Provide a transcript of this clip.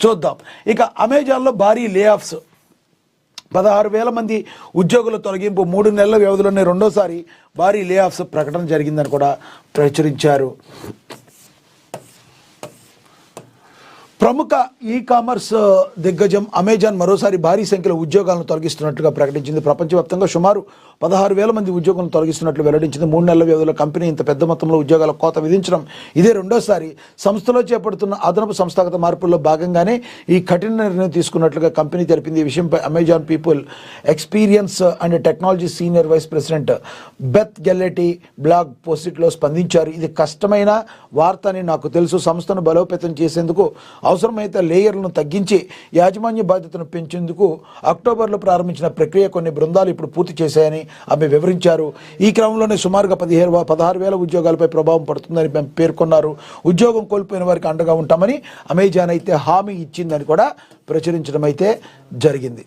చూద్దాం. ఇక అమెజాన్లో భారీ లే ఆఫ్స్, 16,000 మంది ఉద్యోగుల తొలగింపు, 3 నెలల వ్యవధిలోనే రెండోసారి భారీ లే ఆఫ్స్ ప్రకటన జరిగిందని కూడా ప్రచురించారు. ప్రముఖ ఈ కామర్స్ దిగ్గజం అమెజాన్ మరోసారి భారీ సంఖ్యలో ఉద్యోగాలను తొలగిస్తున్నట్లుగా ప్రకటించింది. ప్రపంచవ్యాప్తంగా సుమారు 16,000 మంది ఉద్యోగులను తొలగిస్తున్నట్లు వెల్లడించింది. 3 నెలల వ్యవధిలో కంపెనీ ఇంత పెద్ద మొత్తంలో ఉద్యోగాల కోత విధించడం ఇదే రెండోసారి. సంస్థలో చేపడుతున్న అదనపు సంస్థాగత మార్పుల్లో భాగంగానే ఈ కఠిన నిర్ణయం తీసుకున్నట్లుగా కంపెనీ తెలిపింది. ఈ విషయంపై Amazon people experience and technology senior vice president Beth Galetti blog పోస్ట్లో స్పందించారు. ఇది కష్టమైన వార్త అని నాకు తెలుసు. సంస్థను బలోపేతం చేసేందుకు అవసరమైతే లేయర్లను తగ్గించి యాజమాన్య బాధ్యతను పెంచేందుకు అక్టోబర్లో ప్రారంభించిన ప్రక్రియ కొన్ని బృందాలు ఇప్పుడు పూర్తి చేశాయని ఆమె వివరించారు. ఈ క్రమంలోనే సుమారుగా 16,000 ఉద్యోగాలపై ప్రభావం పడుతుందని పేర్కొన్నారు. ఉద్యోగం కోల్పోయిన వారికి అండగా ఉంటామని అమెజాన్ అయితే హామీ ఇచ్చిందని కూడా ప్రచురించడం అయితే జరిగింది.